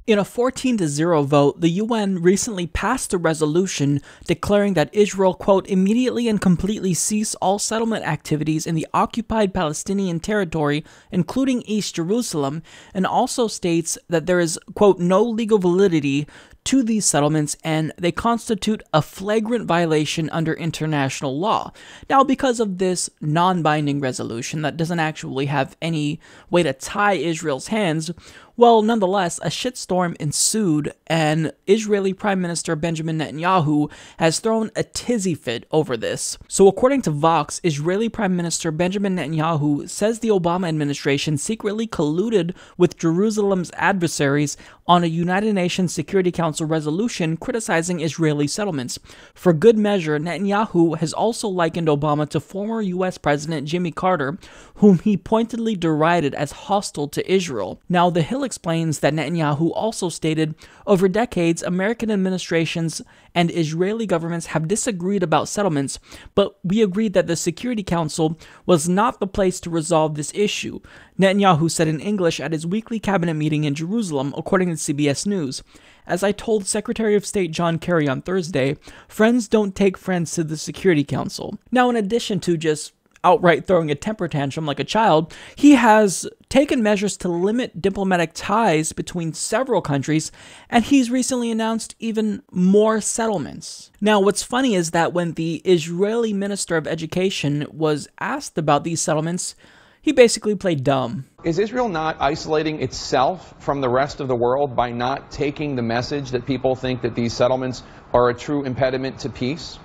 In a 14-0 vote, the UN recently passed a resolution declaring that Israel, quote, immediately and completely cease all settlement activities in the occupied Palestinian territory, including East Jerusalem, and also states that there is, quote, no legal validity to these settlements and they constitute a flagrant violation under international law. Now, because of this non-binding resolution that doesn't actually have any way to tie Israel's hands, well, nonetheless, a shitstorm ensued, and Israeli Prime Minister Benjamin Netanyahu has thrown a tizzy fit over this. So according to Vox, Israeli Prime Minister Benjamin Netanyahu says the Obama administration secretly colluded with Jerusalem's adversaries on a United Nations Security Council resolution criticizing Israeli settlements. For good measure, Netanyahu has also likened Obama to former US President Jimmy Carter, whom he pointedly derided as hostile to Israel. Now, The Hill explains that Netanyahu also stated, over decades, American administrations and Israeli governments have disagreed about settlements, but we agreed that the Security Council was not the place to resolve this issue, Netanyahu said in English at his weekly cabinet meeting in Jerusalem, according to CBS News. As I told Secretary of State John Kerry on Thursday, friends don't take friends to the Security Council. Now, in addition to just outright throwing a temper tantrum like a child, he has taken measures to limit diplomatic ties between several countries, and he's recently announced even more settlements. Now, what's funny is that when the Israeli Minister of Education was asked about these settlements, he basically played dumb. Is Israel not isolating itself from the rest of the world by not taking the message that people think that these settlements are a true impediment to peace?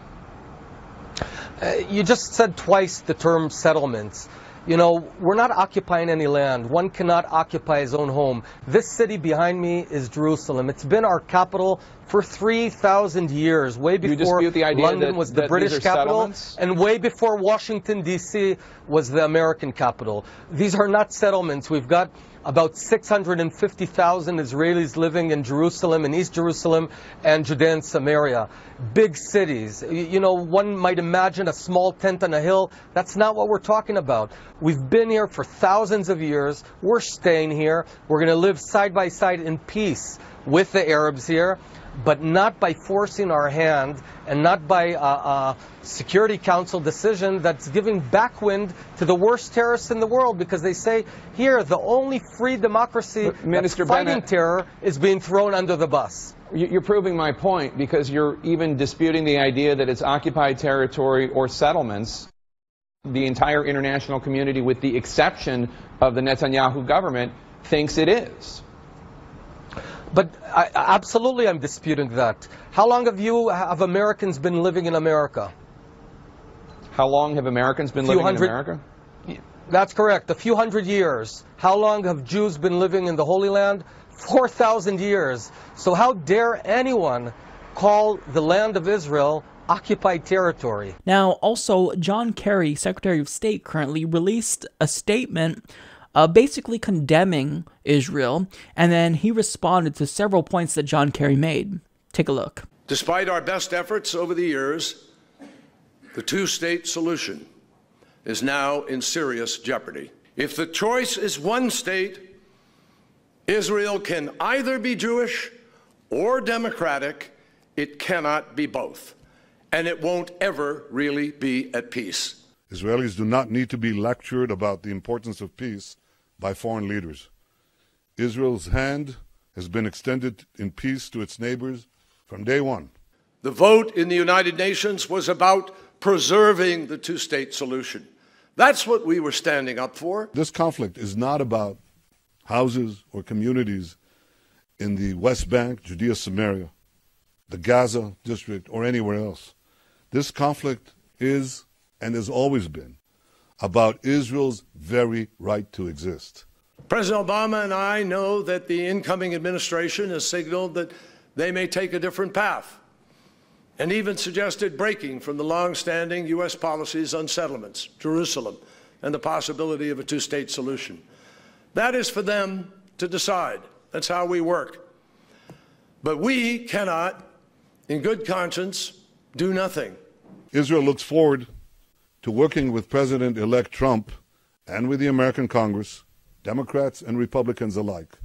You just said twice the term settlements. You know, we're not occupying any land. One cannot occupy his own home. This city behind me is Jerusalem. It's been our capital for 3,000 years, way before London was the British capital, and way before Washington, D.C. was the American capital. These are not settlements. We've got about 650,000 Israelis living in Jerusalem, in East Jerusalem, and Judea and Samaria. Big cities. You know, one might imagine a small tent on a hill. That's not what we're talking about. We've been here for thousands of years. We're staying here. We're going to live side by side in peace with the Arabs here, but not by forcing our hand and not by a Security Council decision that's giving backwind to the worst terrorists in the world, because they say here the only free democracy that's fighting terror is being thrown under the bus. You're proving my point, because you're even disputing the idea that it's occupied territory or settlements. The entire international community, with the exception of the Netanyahu government, thinks it is. But absolutely I'm disputing that. How long have Americans been living in America? How long have Americans been living in America? That's correct. A few hundred years. How long have Jews been living in the Holy Land? 4,000 years. So how dare anyone call the land of Israel occupied territory? Now, also, John Kerry, Secretary of State, currently released a statement basically condemning Israel, and then he responded to several points that John Kerry made. Take a look. Despite our best efforts over the years, the two-state solution is now in serious jeopardy. If the choice is one state, Israel can either be Jewish or democratic. It cannot be both, and it won't ever really be at peace. Israelis do not need to be lectured about the importance of peace by foreign leaders. Israel's hand has been extended in peace to its neighbors from day one. The vote in the United Nations was about preserving the two-state solution. That's what we were standing up for. This conflict is not about houses or communities in the West Bank, Judea, Samaria, the Gaza district, or anywhere else. This conflict is, and has always been, about Israel's very right to exist. President Obama and I know that the incoming administration has signaled that they may take a different path, and even suggested breaking from the long-standing U.S. policies on settlements, Jerusalem, and the possibility of a two-state solution. That is for them to decide. That's how we work. But we cannot, in good conscience, do nothing. Israel looks forward to working with President-elect Trump and with the American Congress, Democrats and Republicans alike,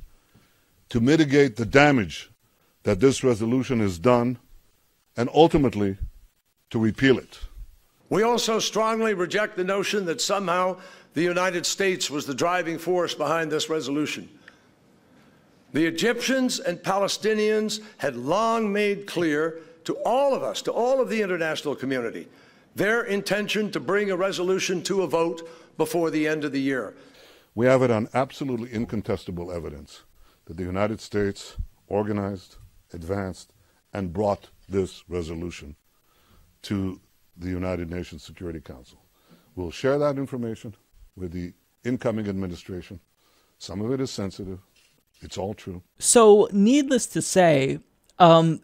to mitigate the damage that this resolution has done, and ultimately to repeal it. We also strongly reject the notion that somehow the United States was the driving force behind this resolution. The Egyptians and Palestinians had long made clear to all of us, to all of the international community, their intention to bring a resolution to a vote before the end of the year. We have it on absolutely incontestable evidence that the United States organized, advanced, and brought this resolution to the United Nations Security Council. We'll share that information with the incoming administration. Some of it is sensitive. It's all true. So, needless to say,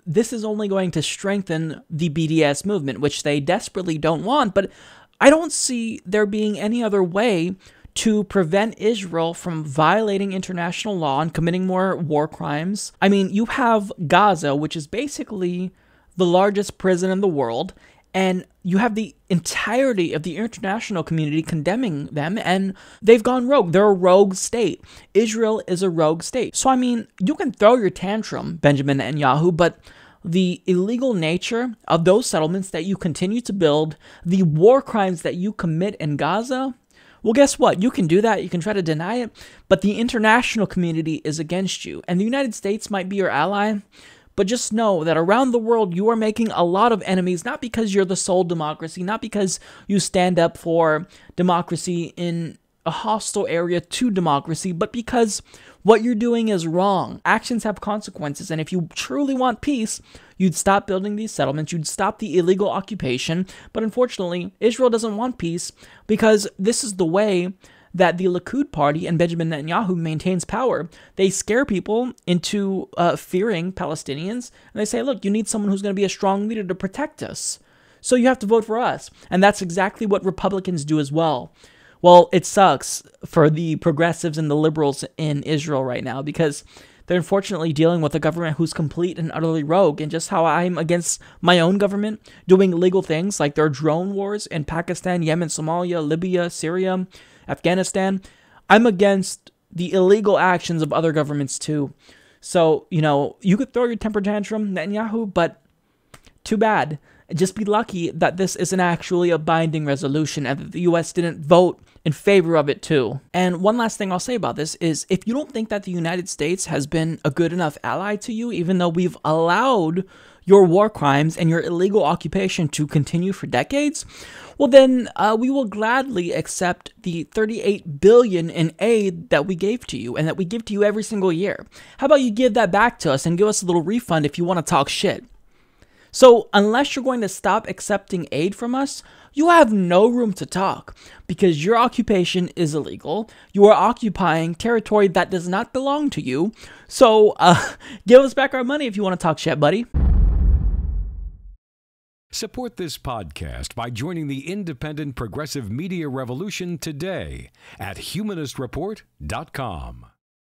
this is only going to strengthen the BDS movement, which they desperately don't want, but I don't see there being any other way to prevent Israel from violating international law and committing more war crimes. I mean, you have Gaza, which is basically the largest prison in the world, and you have the entirety of the international community condemning them, and they've gone rogue. They're a rogue state. Israel is a rogue state. So, I mean, you can throw your tantrum, Benjamin Netanyahu, but the illegal nature of those settlements that you continue to build, the war crimes that you commit in Gaza, well, guess what? You can do that. You can try to deny it, but the international community is against you, and the United States might be your ally. But just know that around the world, you are making a lot of enemies, not because you're the sole democracy, not because you stand up for democracy in a hostile area to democracy, but because what you're doing is wrong. Actions have consequences, and if you truly want peace, you'd stop building these settlements, you'd stop the illegal occupation. But unfortunately, Israel doesn't want peace because this is the way that the Likud party and Benjamin Netanyahu maintains power. They scare people into fearing Palestinians, and they say, look, you need someone who's going to be a strong leader to protect us, so you have to vote for us. And that's exactly what Republicans do as well. Well, it sucks for the progressives and the liberals in Israel right now because they're unfortunately dealing with a government who's complete and utterly rogue. And just how I'm against my own government doing illegal things like their drone wars in Pakistan, Yemen, Somalia, Libya, Syria, Afghanistan, I'm against the illegal actions of other governments too. So, you know, you could throw your temper tantrum, Netanyahu, but too bad. Just be lucky that this isn't actually a binding resolution and that the U.S. didn't vote in favor of it too. And one last thing I'll say about this is if you don't think that the United States has been a good enough ally to you, even though we've allowed your war crimes and your illegal occupation to continue for decades, well then we will gladly accept the $38 billion in aid that we gave to you and that we give to you every single year. How about you give that back to us and give us a little refund if you want to talk shit? So unless you're going to stop accepting aid from us, you have no room to talk because your occupation is illegal. You are occupying territory that does not belong to you. So give us back our money if you want to talk shit, buddy. Support this podcast by joining the independent progressive media revolution today at humanistreport.com.